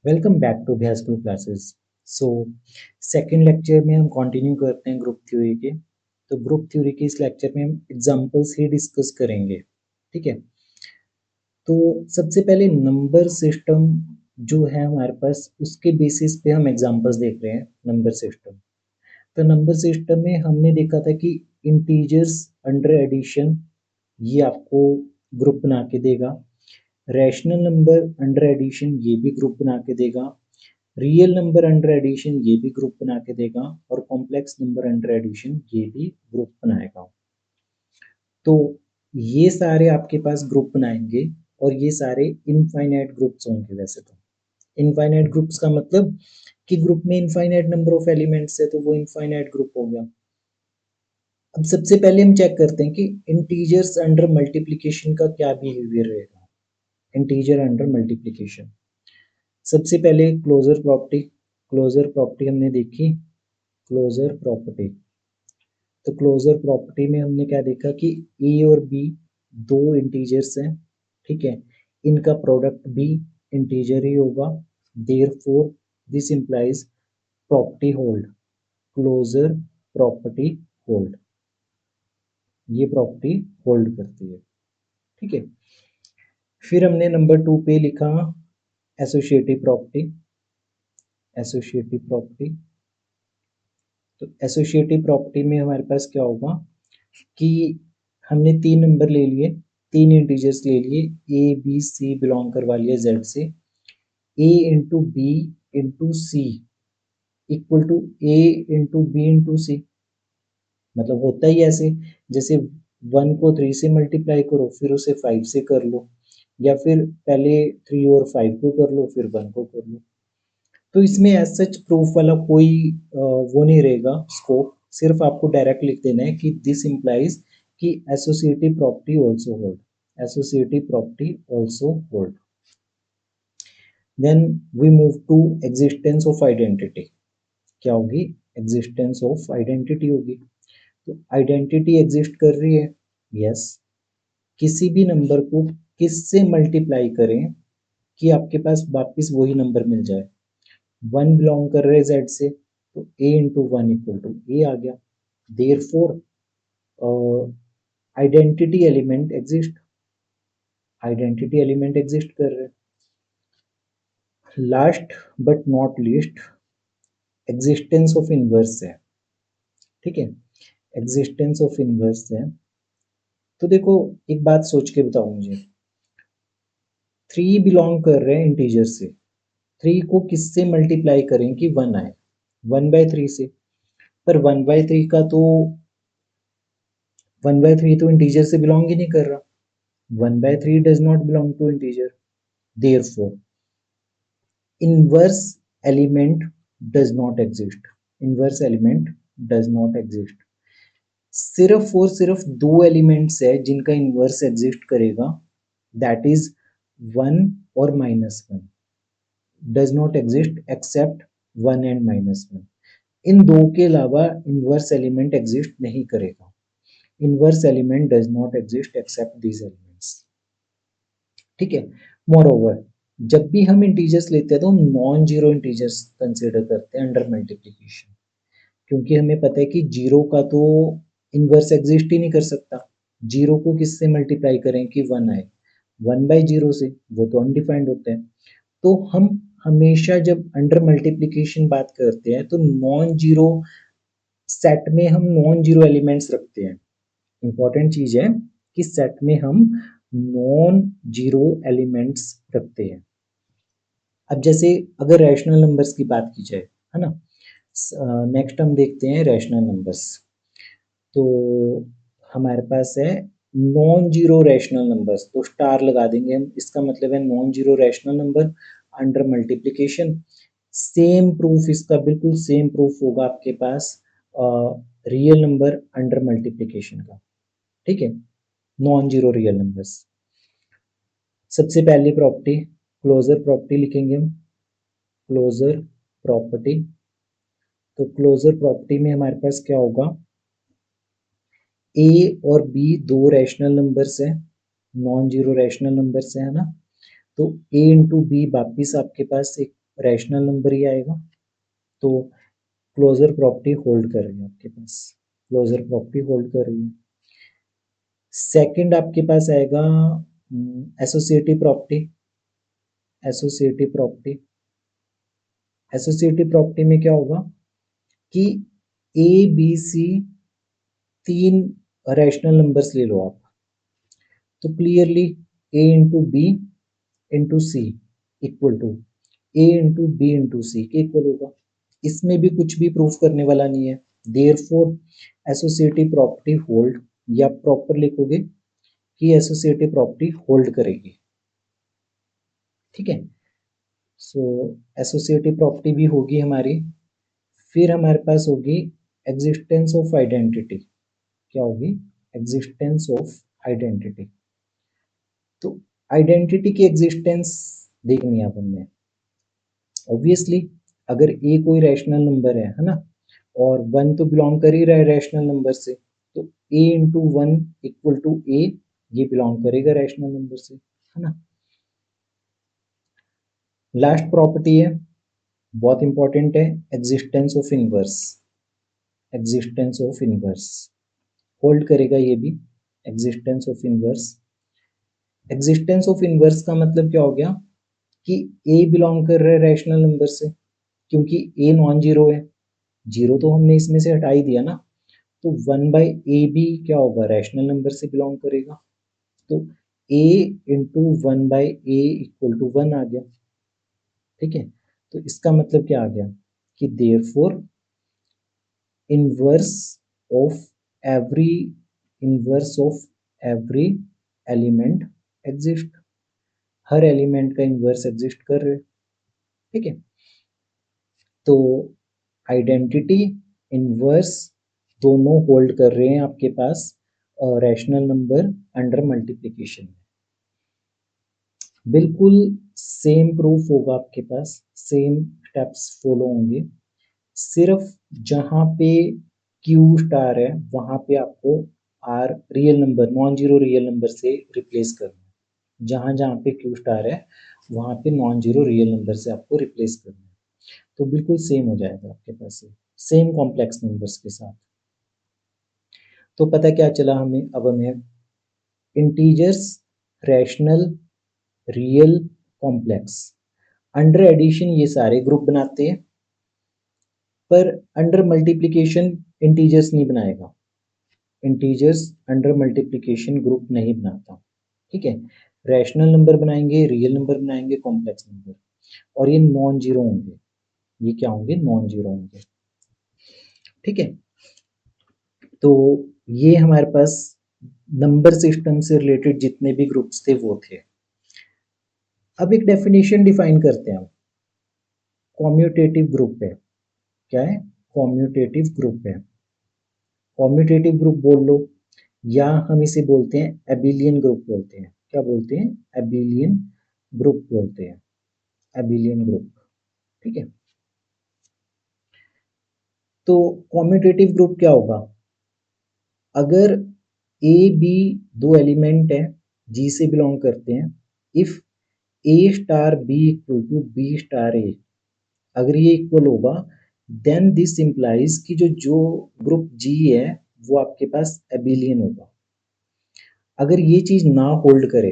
Welcome back to Bihar school classes. So second lecture में हम continue करते हैं ग्रुप थ्योरी के। तो ग्रुप थ्योरी के इस लेक्चर में हम एग्जांपल्स ही डिस्कस करेंगे। ठीक है। तो सबसे पहले नंबर सिस्टम जो है हमारे पास, उसके बेसिस पे हम एग्जांपल्स देख रहे हैं। नंबर सिस्टम, तो नंबर सिस्टम में हमने देखा था कि इंटीजर्स अंडर एडिशन ये आपको ग्रुप बना के देगा। रैशनल नंबर अंडर एडिशन ये भी ग्रुप बना के देगा। रियल नंबर अंडर एडिशन ये भी ग्रुप बना के देगा। और कॉम्प्लेक्स नंबर अंडर एडिशन ये भी ग्रुप बनाएगा। तो ये सारे आपके पास ग्रुप बनाएंगे और ये सारे इनफाइनाइट ग्रुप्स होंगे। वैसे तो इनफाइनाइट ग्रुप्स का मतलब कि ग्रुप में इनफाइनाइट नंबर ऑफ एलिमेंट्स है, तो वो इनफाइनाइट ग्रुप हो गया। अब सबसे पहले हम चेक करते हैं कि इंटीजर्स अंडर मल्टीप्लिकेशन का क्या बिहेवियर रहेगा। इंटीजर अंडर मल्टीप्लिकेशन, सबसे पहले क्लोजर प्रॉपर्टी हमने देखी। क्लोजर प्रॉपर्टी, तो क्लोजर प्रॉपर्टी में हमने क्या देखा कि ए और बी दो इंटीजर्स हैं। ठीक है, इनका प्रोडक्ट भी इंटीजर ही होगा। Therefore this implies property hold, closure property hold, ये प्रॉपर्टी होल्ड करती है। ठीक है, फिर हमने नंबर 2 पे लिखा एसोसिएटिव प्रॉपर्टी। एसोसिएटिव प्रॉपर्टी, तो एसोसिएटिव प्रॉपर्टी में हमारे पास क्या होगा कि हमने 3 नंबर ले लिए, 3 इंटीजर्स ले लिए, ए बी सी बिलोंग करवा लिया जेड से। A into B into C equal to A into B into C. मतलब होता ही ऐसे, जैसे 1 को 3 से मल्टीप्लाई करो फिर उसे 5 से कर लो, या फिर पहले 3 और 5 को कर लो फिर 1 को कर लो। तो इसमें एज सच प्रूफ वाला कोई वो नहीं रहेगा स्कोप। सिर्फ आपको डायरेक्ट लिख देना है कि दिस इंप्लाइज कि associative property also hold, associative property also hold. Then we move to existence of identity. क्या होगी? एग्जिस्टेंस ऑफ आइडेंटिटी होगी। तो आइडेंटिटी एग्जिस्ट कर रही है, यस। किसी भी नंबर को किससे मल्टीप्लाई करें कि आपके पास वापस वही नंबर मिल जाए। 1 बिलोंग कर रहे जेड से, तो ए इंटू 1 इक्वल टू ए आ गया। Therefore identity element exist, identity element exist कर रहे। Last but not least, existence of inverse है। ठीक है, एग्जिस्टेंस ऑफ इनवर्स है। तो देखो एक बात सोच के बताओ मुझे, 3 बिलोंग कर रहे हैं इंटीजर से, 3 को किससे मल्टीप्लाई करें कि 1 आए? 1/3 से। पर 1/3 का तो 1/3 तो इंटीजर से बिलोंग ही नहीं कर रहा। 1/3 does not belong to integer. Therefore, inverse element does not exist. Inverse element does not exist. सिर्फ और सिर्फ दो एलिमेंट्स है जिनका इनवर्स एग्जिस्ट करेगा, दैट इज 1 और -1। Does not exist except 1 and -1। इन दो के अलावा इनवर्स एलिमेंट एग्जिस्ट नहीं करेगा। Inverse element does not exist except these elements. ठीक है, मोर ओवर जब भी हम इंटीजर्स लेते हैं तो हम नॉन जीरो इंटीजर्स कंसिडर करते हैं अंडर मल्टीप्लिकेशन, क्योंकि हमें पता है कि जीरो का तो इनवर्स एग्जिस्ट ही नहीं कर सकता। जीरो को किससे मल्टीप्लाई करें कि 1 आए? 1/0 से, वो तो अनडिफाइंड होते हैं। तो हम हमेशा जब अंडर मल्टीप्लिकेशन बात करते हैं तो नॉन जीरो सेट में हम नॉन जीरो एलिमेंट्स रखते हैं। इंपॉर्टेंट चीज है कि सेट में हम नॉन जीरो एलिमेंट्स रखते हैं। अब जैसे अगर रैशनल नंबर्स की बात की जाए, है ना, नेक्स्ट हम देखते हैं रैशनल नंबर्स। तो हमारे पास है नॉन जीरो रैशनल नंबर्स, तो स्टार लगा देंगे हम, इसका मतलब है non zero rational number under multiplication. Same proof, इसका बिल्कुल सेम प्रूफ होगा आपके पास रियल नंबर अंडर मल्टीप्लिकेशन का। ठीक है, नॉन जीरो रियल नंबर्स। सबसे पहली प्रॉपर्टी क्लोजर प्रॉपर्टी लिखेंगे हम। क्लोजर प्रॉपर्टी, तो क्लोजर प्रॉपर्टी में हमारे पास क्या होगा? ए और बी दो रैशनल नंबर्स हैं, नॉन जीरो रैशनल नंबर्स है ना। तो ए इंटू बी वापिस आपके पास एक रैशनल नंबर ही आएगा। तो क्लोजर प्रॉपर्टी होल्ड कर रही है आपके पास, क्लोजर प्रॉपर्टी होल्ड कर रही है। सेकंड आपके पास आएगा associative property. Associative property, associative property में क्या होगा कि ए बी सी तीन रैशनल नंबर्स ले लो आप, तो clearly A into B into C equal to A into B into C के इक्वल होगा। इसमें भी कुछ भी प्रूफ करने वाला नहीं है। देयरफॉर एसोसिएटिव प्रॉपर्टी होल्ड, या प्रॉपर लिखोगे कि एसोसिएटिव प्रॉपर्टी होल्ड करेगी। ठीक है, सो एसोसिएटिव प्रॉपर्टी भी होगी हमारी। फिर हमारे पास होगी एग्जिस्टेंस ऑफ आइडेंटिटी। क्या होगी? Existence of identity. तो आइडेंटिटी की एग्जिस्टेंस देखनी है अपन ने। ऑब्वियसली अगर ए कोई रैशनल नंबर है ना, और वन तो बिलोंग कर ही रहा है रैशनल नंबर से, तो A into one equal to ए, ये बिलोंग करेगा रैशनल नंबर से, है ना। लास्ट प्रॉपर्टी है, बहुत इंपॉर्टेंट है, existence of inverse. Existence of inverse hold करेगा ये भी, existence of inverse. Existence of inverse का मतलब क्या हो गया कि ए बिलोंग कर रहा है रैशनल नंबर से, क्योंकि ए नॉन जीरो है, जीरो तो हमने इसमें से हटा ही दिया ना, तो वन बाई ए भी क्या होगा? रैशनल नंबर से बिलोंग करेगा। तो A into one by A equal to one आ गया। ठीक है, तो इसका मतलब क्या आ गया कि therefore inverse of every, inverse of every element exist. Her element का इनवर्स एग्जिस्ट कर रहे। ठीक है, तो आइडेंटिटी, इनवर्स दोनों होल्ड कर रहे हैं आपके पास रैशनल नंबर अंडर मल्टीप्लिकेशन में। बिल्कुल सेम प्रूफ होगा आपके पास, सेम स्टेप्स फॉलो होंगे। सिर्फ जहां पे क्यू स्टार है वहां पे आपको R real number, non zero real number से रिप्लेस करना है। जहां जहां पे क्यू स्टार है वहां पे नॉन जीरो रियल नंबर से आपको रिप्लेस करना है, तो बिल्कुल सेम हो जाएगा आपके पास से, सेम कॉम्प्लेक्स नंबर्स के साथ। तो पता क्या चला हमें? अब हमें integers, rational, real, complex, under addition ये सारे ग्रुप बनाते हैं, पर अंडर मल्टीप्लिकेशन इंटीजर्स नहीं बनाएगा। इंटीजर्स अंडर मल्टीप्लिकेशन ग्रुप नहीं बनाता। ठीक है, रैशनल नंबर बनाएंगे, रियल नंबर बनाएंगे, कॉम्प्लेक्स नंबर, और ये नॉन जीरो होंगे। ये क्या होंगे? नॉन जीरो होंगे। ठीक है, तो ये हमारे पास नंबर सिस्टम से रिलेटेड जितने भी ग्रुप्स थे वो थे। अब एक डेफिनेशन डिफाइन करते हैं हम। कॉम्यूटेटिव ग्रुप है। क्या है? कॉम्यूटेटिव ग्रुप है। कॉम्यूटेटिव ग्रुप बोल लो, या हम इसे बोलते हैं एबिलियन ग्रुप बोलते हैं। क्या बोलते हैं? एबिलियन ग्रुप बोलते हैं, एबिलियन ग्रुप। ठीक है, तो कॉम्यूटेटिव ग्रुप क्या होगा? अगर ए बी दो एलिमेंट है, जी से बिलोंग करते हैं, if A star B equal to B star A, अगर ये इक्वल होगा, देन दिस इंप्लाइज कि जो जो ग्रुप जी है वो आपके पास एबिलियन होगा। अगर ये चीज ना होल्ड करे,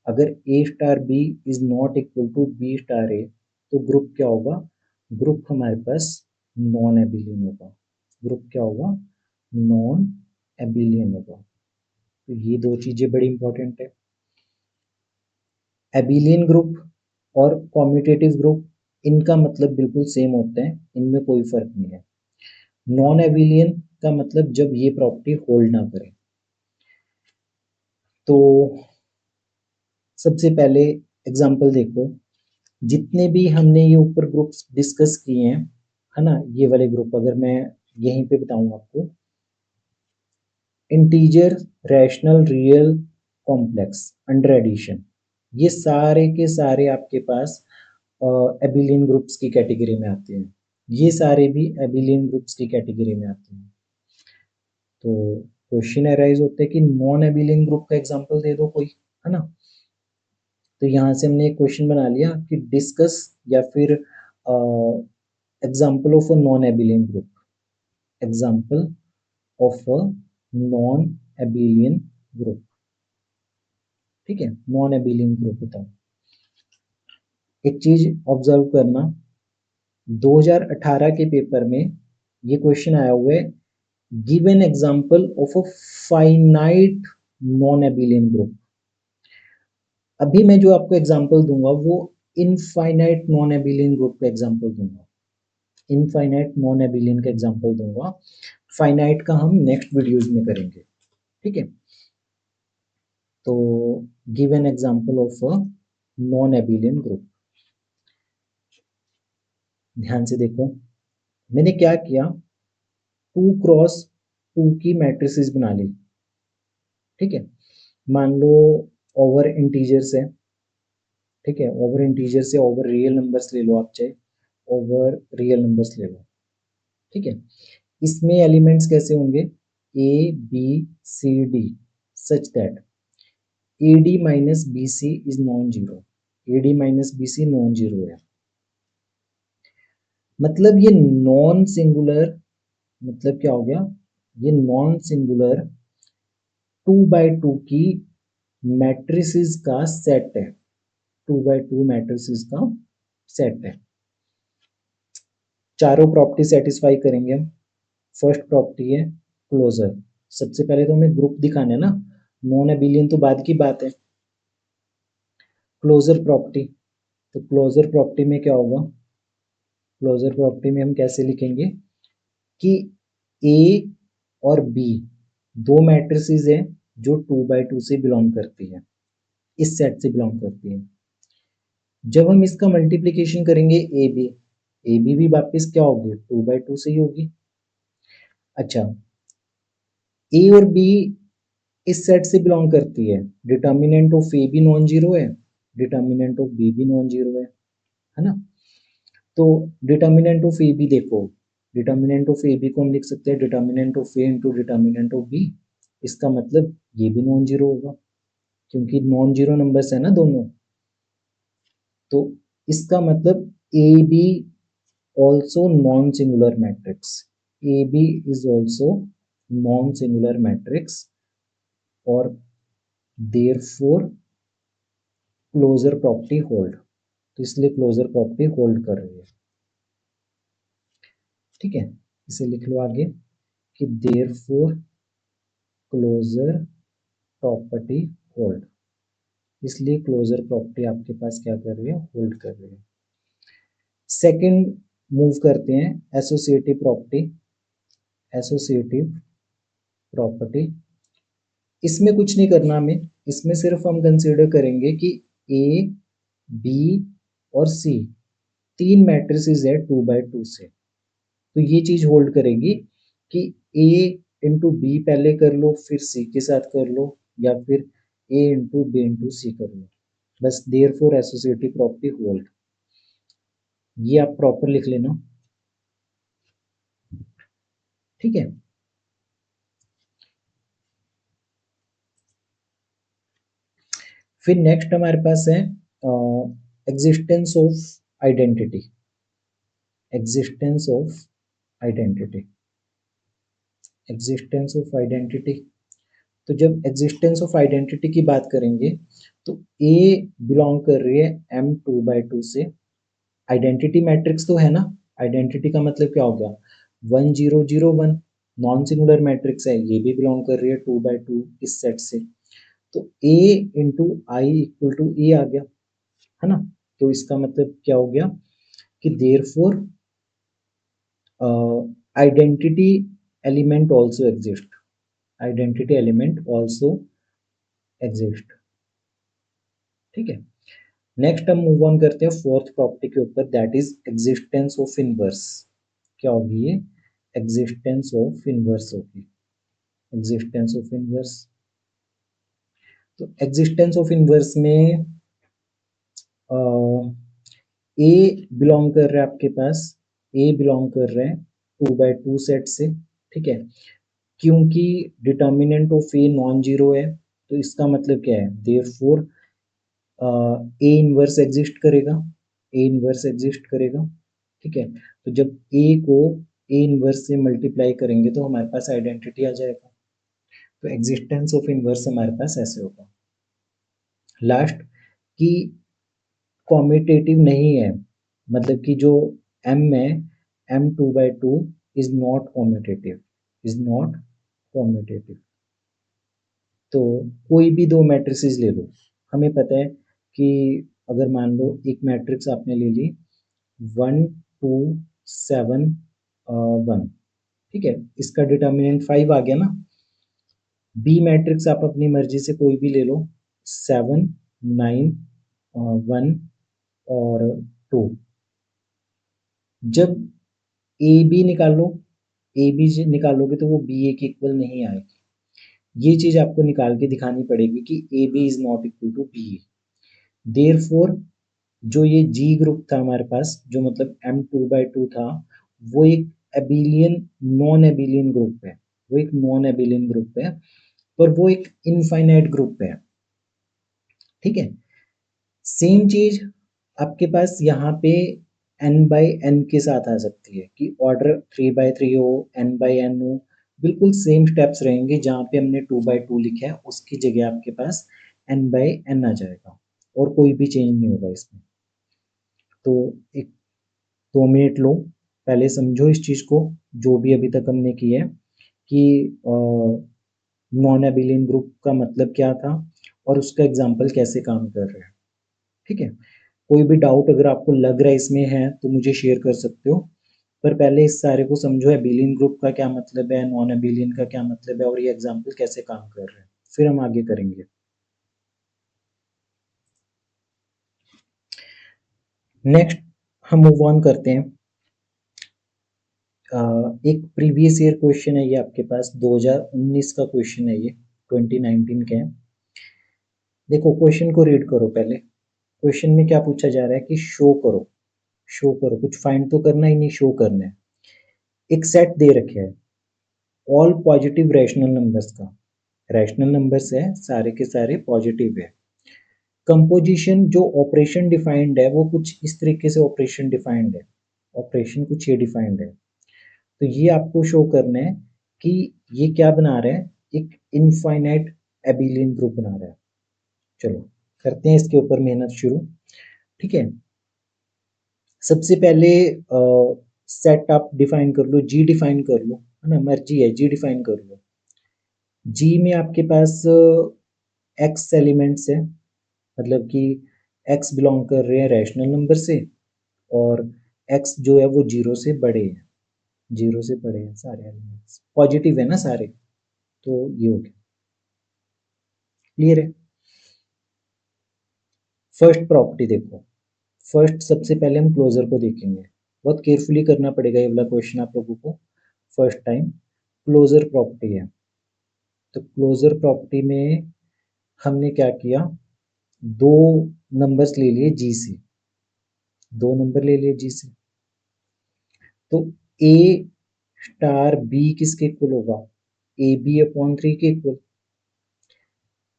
अगर A star B is not equal to B star A, तो ग्रुप क्या होगा? ग्रुप हमारे पास नॉन एबिलियन होगा। ग्रुप क्या होगा? नॉन एबिलियन होगा। तो ये दो चीजें बड़ी इंपॉर्टेंट है। एबिलियन ग्रुप और कॉम्यूटेटिव ग्रुप, इनका मतलब बिल्कुल सेम होता है, इनमें कोई फर्क नहीं है। नॉन एबिलियन का मतलब जब ये प्रॉपर्टी होल्ड ना करे। तो सबसे पहले एग्जांपल देखो, जितने भी हमने ये ऊपर ग्रुप्स डिस्कस किए हैं, है ना, ये वाले ग्रुप अगर मैं यहीं पे बताऊं आपको, integer, rational, real, complex, under addition, ये सारे के सारे आपके पास एबिलियन ग्रुप्स की कैटेगरी में आते हैं। ये सारे भी एबिलियन ग्रुप्स की कैटेगरी में आते हैं। तो क्वेश्चन अराइज होता है कि नॉन एबिलियन ग्रुप का एग्जांपल दे दो कोई, है ना। तो यहाँ से हमने एक क्वेश्चन बना लिया कि डिस्कस, या फिर example of a non abelian group, example of a non abelian group, ठीक है, नॉन एबिलियन ग्रुप बताओ। एक चीज ऑब्जर्व करना, 2018 के पेपर में ये क्वेश्चन आया हुआ है, give an example of a finite non abelian group. अभी मैं जो आपको एग्जाम्पल दूंगा वो इनफाइनाइट नॉन एबिलियन ग्रुप का एग्जाम्पल दूंगा, इनफाइनाइट नॉन एबिलियन का एग्जाम्पल दूंगा, फाइनाइट का हम नेक्स्ट वीडियोज में करेंगे, ठीक है। तो give an example of a non abelian group. ध्यान से देखो, मैंने क्या किया, 2 क्रॉस 2 की मैट्रिसेस बना ली, ठीक है। मान लो ओवर इंटीजर्स है, ठीक है, ओवर इंटीजर से ओवर रियल नंबर्स ले लो, आप चाहे ओवर रियल नंबर्स ले लो, ठीक है। इसमें एलिमेंट्स कैसे होंगे, A B C D, such that A D minus B C is non zero, A D minus B C non zero है। मतलब ये नॉन सिंगुलर, मतलब क्या हो गया, ये नॉन सिंगुलर 2 by 2 की मैट्रिसेस का सेट है, 2 by 2 मैट्रिसेस का सेट है। चारों प्रॉपर्टी सेटिस्फाई करेंगे हम। फर्स्ट प्रॉपर्टी है क्लोजर, सबसे पहले तो हमें ग्रुप दिखाना है ना, नॉन एबिलियन तो बाद की बात है। क्लोजर प्रॉपर्टी, तो क्लोजर प्रॉपर्टी में क्या होगा, क्लोजर प्रॉपर्टी में हम कैसे लिखेंगे कि ए और बी दो मैट्रिसेस है जो 2 by 2 से बिलोंग करती है, इस सेट से बिलोंग करती है। जब हम इसका मल्टीप्लीकेशन करेंगे ए बी भी वापस क्या होगी, 2 by 2 से ही होगी। अच्छा, ए और बी इस सेट से बिलोंग करती है, डिटर्मिनेंट ऑफ ए भी नॉन जीरो है, डिटर्मिनेंट ऑफ बी भी नॉन जीरो है ना। तो डिटर्मिनेंट ऑफ ए बी देखो, डिटर्मिनेंट ऑफ ए बी को हम लिख सकते हैं determinant of A into determinant of B, इसका मतलब ये भी नॉन जीरो होगा क्योंकि नॉन जीरो नंबर्स है ना दोनों। तो इसका मतलब A B also non singular matrix, A B is also non singular matrix और देयरफॉर क्लोजर प्रॉपर्टी होल्ड, तो इसलिए क्लोजर प्रॉपर्टी होल्ड कर रही है, ठीक है। इसे लिख लो आगे कि देयरफॉर क्लोजर प्रॉपर्टी होल्ड, इसलिए क्लोजर प्रॉपर्टी आपके पास क्या कर रही है, होल्ड कर रही है। सेकंड मूव करते हैं एसोसिएटिव प्रॉपर्टी, एसोसिएटिव प्रॉपर्टी। इसमें कुछ नहीं करना हमें, इसमें सिर्फ हम कंसीडर करेंगे कि ए बी और सी तीन मैट्रिसेस है 2 by 2 से, तो ये चीज होल्ड करेगी कि ए इंटू बी पहले कर लो फिर सी के साथ कर लो, या फिर ए इंटू बी इंटू सी कर लो, बस देयरफॉर एसोसिएटिव प्रॉपर्टी होल्ड, ये आप प्रॉपर लिख लेना, ठीक है। फिर नेक्स्ट हमारे पास है existence of identity, existence of identity, existence of identity. तो जब एग्जिस्टेंस ऑफ आइडेंटिटी की बात करेंगे तो ए बिलोंग कर रही है M2 by 2 से, आइडेंटिटी मैट्रिक्स तो है ना, आइडेंटिटी का मतलब क्या हो गया 1001, नॉन सिंगुलर मैट्रिक्स है, ये भी बिलोंग कर रही है 2 by 2 इस सेट से, तो A into I equal to ए आ गया, है ना। तो इसका मतलब क्या हो गया कि therefore identity element also exist, identity element also exist, ठीक है। नेक्स्ट हम मूव ऑन करते हैं फोर्थ प्रॉपर्टी के ऊपर, that is existence of inverse. क्या होगी ये, एग्जिस्टेंस ऑफ इनवर्स होगी, एग्जिस्टेंस ऑफ इनवर्स। तो एग्जिस्टेंस ऑफ इनवर्स में ए बिलोंग कर रहा है आपके पास, ए बिलोंग कर रहे हैं 2 by 2 सेट से, ठीक है। क्योंकि determinant of a non zero है तो इसका मतलब क्या है, देयरफॉर ए इनवर्स एग्जिस्ट करेगा, ए इनवर्स एग्जिस्ट करेगा, ठीक है। तो जब ए को ए इनवर्स से मल्टीप्लाई करेंगे तो हमारे पास आइडेंटिटी आ जाएगा। तो एग्जिस्टेंस ऑफ इनवर्स हमारे पास ऐसे होगा। लास्ट कि कॉम्यूटेटिव नहीं है, मतलब कि जो m है m2/2 is not commutative, is not commutative. तो कोई भी दो मैट्रिसेस ले लो, हमें पता है कि अगर मान लो एक मैट्रिक्स आपने ले ली 1 2 7 1, ठीक है, इसका डिटर्मिनेंट 5 आ गया ना। बी मैट्रिक्स आप अपनी मर्जी से कोई भी ले लो, 7 9 1 और 2। जब ए बी निकालो, ए बी निकालोगे तो वो बी ए के इक्वल नहीं आएगी। ये चीज आपको निकाल के दिखानी पड़ेगी कि A B is not equal to B A. Therefore जो ये जी ग्रुप था हमारे पास, जो मतलब m2/2 था, वो एक एबिलियन नॉन एबिलियन ग्रुप है, वो एक नॉन एबिलियन ग्रुप है, पर वो एक इनफाइनाइट ग्रुप है। ठीक है। सेम चीज आपके पास यहाँ पे n/n के साथ आ सकती है कि ऑर्डर 3/3 हो, n/n हो, बिल्कुल सेम स्टेप्स रहेंगे। जहाँ पे हमने 2/2 लिखा है उसकी जगह आपके पास n/n आ जाएगा और कोई भी चेंज नहीं होगा इसमें। तो एक 2 मिनट लो, पहले समझो इस चीज को, जो भी अभी तक हमने किया है कि नॉन एबिलियन ग्रुप का मतलब क्या था और उसका एग्जाम्पल कैसे काम कर रहा है। ठीक है। कोई भी डाउट अगर आपको लग रहा है इसमें है तो मुझे शेयर कर सकते हो, पर पहले इस सारे को समझो, एबिलियन ग्रुप का क्या मतलब है, नॉन एबिलियन का क्या मतलब है और ये एग्जाम्पल कैसे काम कर रहे हैं, फिर हम आगे करेंगे। नेक्स्ट हम मूव ऑन करते हैं। एक प्रीवियस ईयर क्वेश्चन है ये आपके पास, 2019 का क्वेश्चन है, ये 2019 के हैं। देखो क्वेश्चन को रीड करो पहले। क्वेश्चन में क्या पूछा जा रहा है कि शो करो, शो करो, कुछ फाइंड तो करना ही नहीं, शो करना है। एक सेट दे रखे है ऑल पॉजिटिव रैशनल नंबर्स का, रैशनल नंबर्स है सारे के सारे पॉजिटिव है। कंपोजिशन जो ऑपरेशन डिफाइंड है वो कुछ इस तरीके से ऑपरेशन डिफाइंड है, ऑपरेशन कुछ ये डिफाइंड है। तो ये आपको शो करना है कि ये क्या बना रहा है, एक इनफाइनाइट एबिलियन ग्रुप बना रहा है। चलो करते हैं इसके ऊपर मेहनत शुरू। ठीक है। सबसे पहले सेट आप डिफाइन कर लो, जी डिफाइन कर लो, है ना, मर्जी है, जी डिफाइन कर लो। जी में आपके पास एक्स एलिमेंट्स है, मतलब कि एक्स बिलोंग कर रहे हैं रैशनल नंबर से, और एक्स जो है वो जीरो से बड़े हैं, जीरो से बड़े हैं सारे एलिमेंट्स, पॉजिटिव है ना सारे। तो ये हो गया, क्लियर है। फर्स्ट प्रॉपर्टी देखो, फर्स्ट सबसे पहले हम क्लोजर को देखेंगे, बहुत केयरफुली करना पड़ेगा ये वाला क्वेश्चन आप लोगों को, फर्स्ट टाइम। क्लोजर प्रॉपर्टी है, तो क्लोजर प्रॉपर्टी में हमने क्या किया, दो नंबर्स ले लिए जी से, दो नंबर ले लिए जी से। तो ए स्टार बी किसके इक्वल होगा, ए बी अपॉन 3 के इक्वल।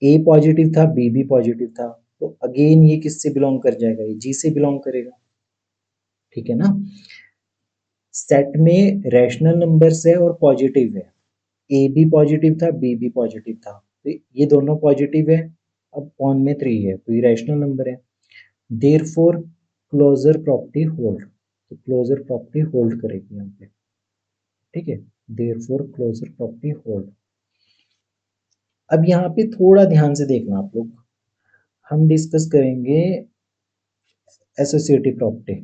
ए पॉजिटिव था, बी भी पॉजिटिव था, तो अगेन ये किससे बिलोंग कर जाएगा, ये जी से बिलोंग करेगा। ठीक है ना। सेट में रैशनल नंबर्स है और पॉजिटिव है, ए भी पॉजिटिव था, बी भी पॉजिटिव था, तो ये दोनों पॉजिटिव है, अब ऑन में 3 है तो ये रैशनल नंबर है। देयरफॉर क्लोजर प्रॉपर्टी होल्ड, तो क्लोजर प्रॉपर्टी होल्ड करेगी यहाँ पे। ठीक है। Therefore closure property hold. अब यहाँ पे थोड़ा ध्यान से देखना आप लोग, हम डिस्कस करेंगे एसोसिएटिव प्रॉपर्टी।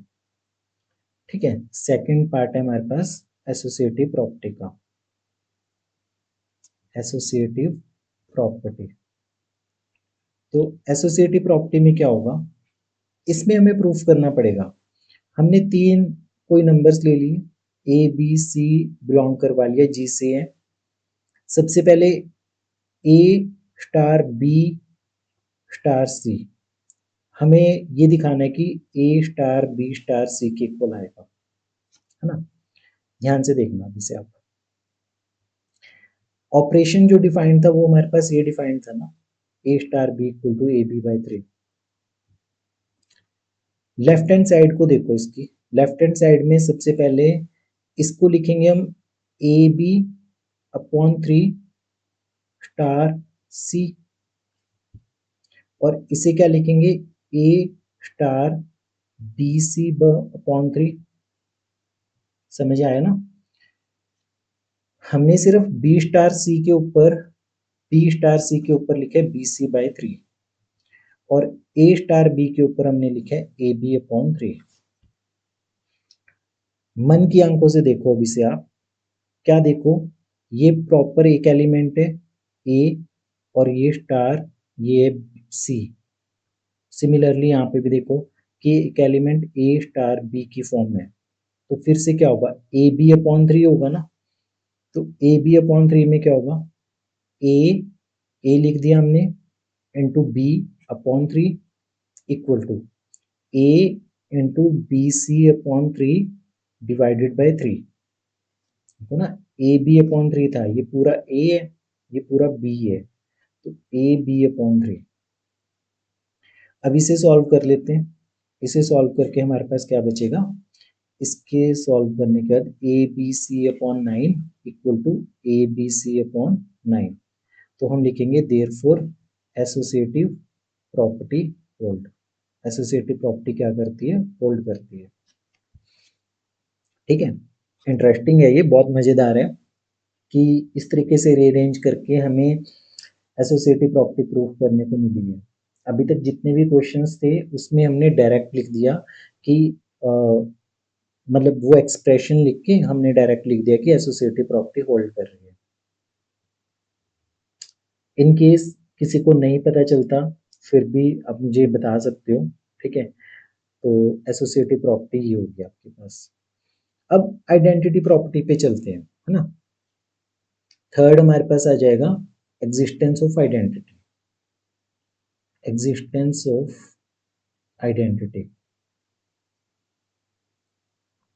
ठीक है। सेकंड पार्ट है हमारे पास एसोसिएटिव प्रॉपर्टी का, एसोसिएटिव प्रॉपर्टी। तो एसोसिएटिव प्रॉपर्टी में क्या होगा, इसमें हमें प्रूफ करना पड़ेगा। हमने तीन कोई नंबर्स ले लिए, ए बी सी बिलोंग करवा लिया, जी से है। सबसे पहले ए स्टार बी स्टार सी, हमें ये दिखाना है कि ए स्टार बी स्टार सी के इक्वल आएगा, है ना। ध्यान से देखना अभी से आप, ऑपरेशन जो डिफाइंड था वो हमारे पास ये डिफाइंड था ना, A star B equal to A B by 3। Left hand side को देखो इसकी, लेफ्ट हैंड साइड में सबसे पहले इसको लिखेंगे हम ए बी अपॉन 3 स्टार सी, और इसे क्या लिखेंगे ए स्टार बी सी अपॉन 3। समझ आया ना? हमने सिर्फ बी स्टार सी के ऊपर लिखा है बी सी बाई 3, और ए स्टार बी के ऊपर हमने लिखा है ए बी अपॉन 3। मन की आंखों से देखो अभी से आप, क्या देखो, ये प्रॉपर एक एलिमेंट है ए, और ये स्टार, ये सी। सिमिलरली यहाँ पे भी देखो कि एक एलिमेंट ए स्टार बी की फॉर्म में, तो फिर से क्या होगा, ए बी अपॉन 3 होगा ना। तो ए बी अपॉन 3 में क्या होगा, ए लिख दिया हमने into B upon 3 equal to A into B C upon 3 divided by 3। देखो ना, ए बी अपॉन 3 था, ये पूरा ए है, ये पूरा बी है, तो ए बी अपॉन 3। अब इसे सॉल्व कर लेते हैं। इसे सॉल्व करके हमारे पास क्या बचेगा, इसके सॉल्व करने के बाद A B C upon 9 equal to A B C upon 9। तो हम लिखेंगे therefore associative property hold. Associative property क्या करती है, होल्ड करती है। ठीक है, इंटरेस्टिंग है, ये बहुत मजेदार है कि इस तरीके से रीअरेंज करके हमें एसोसिएटिव प्रॉपर्टी प्रूफ करने को मिली है। अभी तक जितने भी क्वेश्चंस थे उसमें हमने डायरेक्ट लिख दिया कि मतलब वो एक्सप्रेशन लिख के हमने डायरेक्ट लिख दिया कि एसोसिएटिव प्रॉपर्टी होल्ड कर रही है। इन केस किसी को नहीं पता चलता, फिर भी आप मुझे बता सकते हो। ठीक है, तो एसोसिएटिव प्रॉपर्टी ही होगी आपके पास। अब आइडेंटिटी प्रॉपर्टी पे चलते हैं, है ना। थर्ड हमारे पास आ जाएगा existence of identity. Existence of identity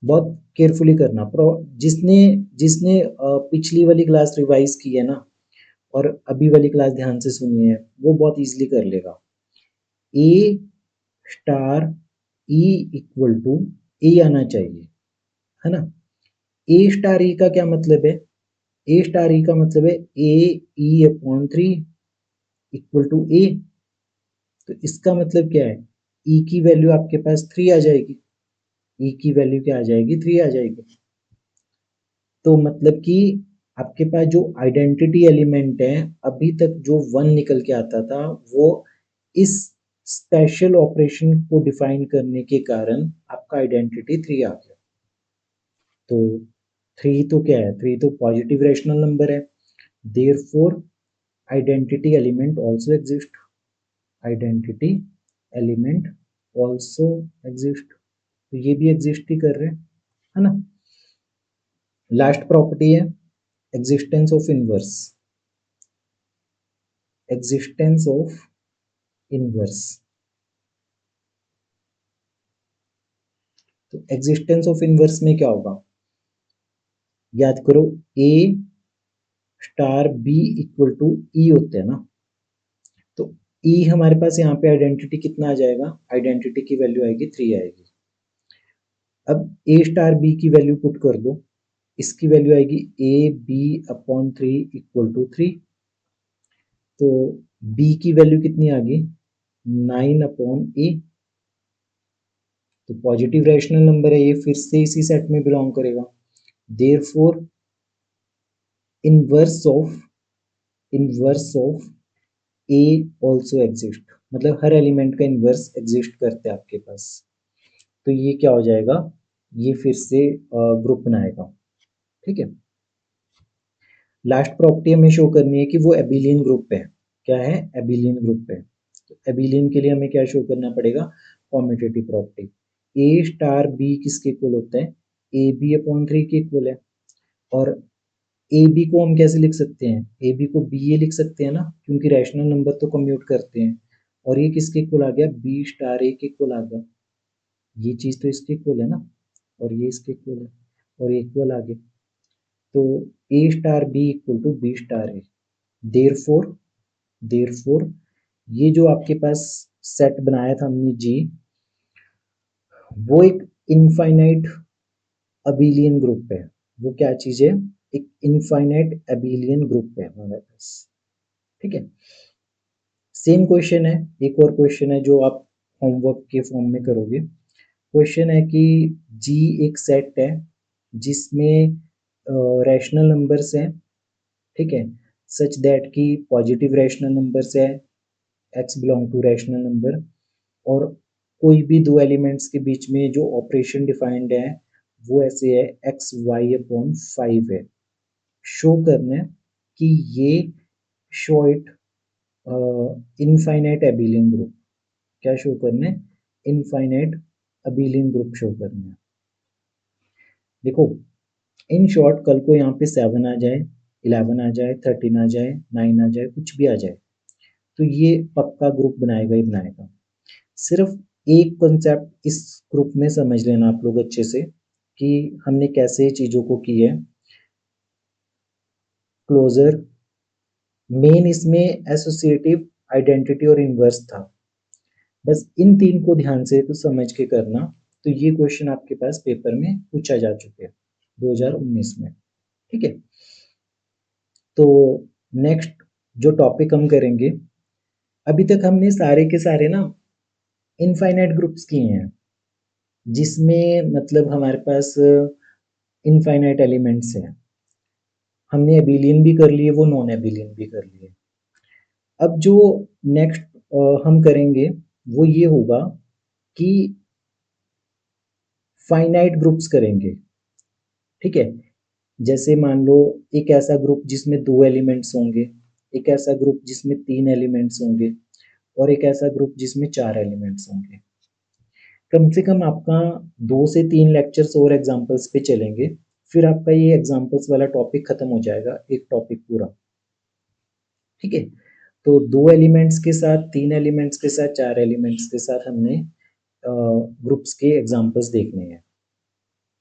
बहुत केयरफुली करना। जिसने जिसने पिछली वाली क्लास रिवाइज की है ना, और अभी वाली क्लास ध्यान से सुनी है, वो बहुत इजीली कर लेगा। ए स्टार ई इक्वल टू ए आना चाहिए, है ना। ए स्टार ई का क्या मतलब है, ए स्टार ई का मतलब है ए ई अपॉन 3 इक्वल टू ए। तो इसका मतलब क्या है, ई की वैल्यू आपके पास 3 आ जाएगी। ई की वैल्यू क्या आ जाएगी, 3 आ जाएगी। तो मतलब कि आपके पास जो आइडेंटिटी एलिमेंट है, अभी तक जो 1 निकल के आता था, वो इस स्पेशल ऑपरेशन को डिफाइन करने के कारण आपका आइडेंटिटी 3 आ गया। तो 3 तो क्या है, 3 तो पॉजिटिव रैशनल नंबर है, therefore identity element also exist. Identity element also exist, तो ये भी एग्जिस्ट ही कर रहे हैं, है ना। लास्ट प्रॉपर्टी है existence of inverse. Existence of inverse, तो एग्जिस्टेंस ऑफ इनवर्स में क्या होगा, याद करो ए स्टार बी इक्वल टू ई होते हैं ना। तो ई हमारे पास यहाँ पे आइडेंटिटी कितना आ जाएगा, आइडेंटिटी की वैल्यू आएगी 3 आएगी। अब ए स्टार बी की वैल्यू पुट कर दो, इसकी वैल्यू आएगी A B upon 3 equal to 3। तो बी की वैल्यू कितनी आ गई, 9 अपॉन ए। तो पॉजिटिव रैशनल नंबर है ये, फिर से इसी सेट में बिलोंग करेगा। Therefore inverse of A also exist, मतलब हर एलिमेंट का इनवर्स एग्जिस्ट करते हैं आपके पास। तो ये क्या हो जाएगा, ये फिर से ग्रुप बनाएगा। ठीक है, लास्ट प्रॉपर्टी हमें शो करनी है कि वो एबिलियन ग्रुप है। क्या है, एबिलियन ग्रुप है। तो एबिलियन के लिए हमें क्या शो करना पड़ेगा, कॉम्यूटेटिव प्रॉपर्टी। ए स्टार बी किसके इक्वल होता है, ए बी अपॉन 3 के इक्वल है। और ए बी को हम कैसे लिख सकते हैं, ए बी को बी ए लिख सकते हैं ना, क्योंकि रैशनल नंबर तो कम्यूट करते हैं। और ये किसके इक्वल आ गया, बी स्टार ए के इक्वल आ गया। ये चीज तो इसके इक्वल है ना, और ये इसके इक्वल है, और इक्वल आ गए। तो A star B equal to B star A. Therefore ये जो आपके पास सेट बनाया था हमने जी, वो एक इनफाइनाइट अबेलियन ग्रुप है। वो क्या चीज है? एक इनफाइनाइट अबेलियन ग्रुप है हमारे पास। ठीक है, सेम क्वेश्चन है, एक और क्वेश्चन है जो आप होमवर्क के फॉर्म में करोगे। क्वेश्चन है कि जी एक सेट है जिसमें रैशनल नंबर्स हैं, ठीक है, सच दैट कि पॉजिटिव रैशनल नंबर्स है, x belong to rational number, और कोई भी दो एलिमेंट्स के बीच में जो ऑपरेशन डिफाइंड है वो ऐसे है एक्स वाई अपॉन 5 है। शो करना है कि ये show it infinite abelian group. क्या शो करना है? इनफाइनाइट अबेलियन ग्रुप शो करना है। देखो, इन शॉर्ट कल को यहाँ पे 7 आ जाए, 11 आ जाए, 13 आ जाए, 9 आ जाए, कुछ भी आ जाए, तो ये पक्का ग्रुप बनाएगा ही बनाएगा। सिर्फ एक कॉन्सेप्ट इस ग्रुप में समझ लेना आप लोग अच्छे से कि हमने कैसे चीज़ों को की है। क्लोजर मेन इसमें एसोसिएटिव, आइडेंटिटी और इनवर्स था। बस इन तीन को ध्यान से तो समझ के करना, तो ये क्वेश्चन आपके पास पेपर में पूछा जा चुके हैं 2019 में। ठीक है, तो नेक्स्ट जो टॉपिक हम करेंगे, अभी तक हमने सारे के सारे ना इनफाइनाइट ग्रुप्स किए हैं, जिसमें मतलब हमारे पास इनफाइनाइट एलिमेंट्स हैं। हमने एबिलियन भी कर लिए, वो नॉन एबिलियन भी कर लिए। अब जो नेक्स्ट हम करेंगे वो ये होगा कि फाइनाइट ग्रुप्स करेंगे। ठीक है, जैसे मान लो एक ऐसा ग्रुप जिसमें 2 एलिमेंट्स होंगे, एक ऐसा ग्रुप जिसमें 3 एलिमेंट्स होंगे, और एक ऐसा ग्रुप जिसमें 4 एलिमेंट्स होंगे। कम से कम आपका 2 से 3 लेक्चर्स और एग्जांपल्स पे चलेंगे, फिर आपका ये एग्जांपल्स वाला टॉपिक खत्म हो जाएगा, एक टॉपिक पूरा। ठीक है, तो 2 एलिमेंट्स के साथ, 3 एलिमेंट्स के साथ, 4 एलिमेंट्स के साथ हमने ग्रुप्स के एग्जांपल्स देखने हैं।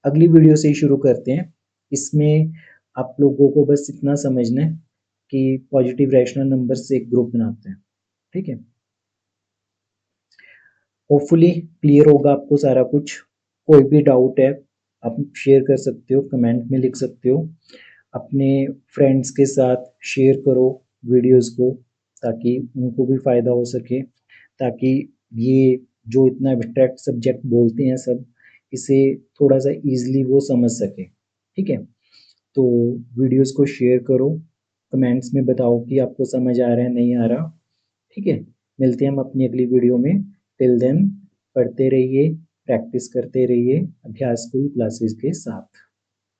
अगली वीडियो से ही शुरू करते हैं। इसमें आप लोगों को बस इतना समझना है कि पॉजिटिव रैशनल नंबर से एक ग्रुप बनाते हैं। ठीक है, होपफुली क्लियर होगा आपको सारा कुछ। कोई भी डाउट है आप शेयर कर सकते हो, कमेंट में लिख सकते हो। अपने फ्रेंड्स के साथ शेयर करो वीडियोस को, ताकि उनको भी फ़ायदा हो सके, ताकि ये जो इतना एब्स्ट्रैक्ट सब्जेक्ट बोलते हैं सब, इसे थोड़ा सा इजीली वो समझ सके। ठीक है, तो वीडियोस को शेयर करो, कमेंट्स में बताओ कि आपको समझ आ रहा है नहीं आ रहा। ठीक है, मिलते हैं हम अपनी अगली वीडियो में। टिल देन पढ़ते रहिए, प्रैक्टिस करते रहिए अभ्यास स्कूल क्लासेस के साथ।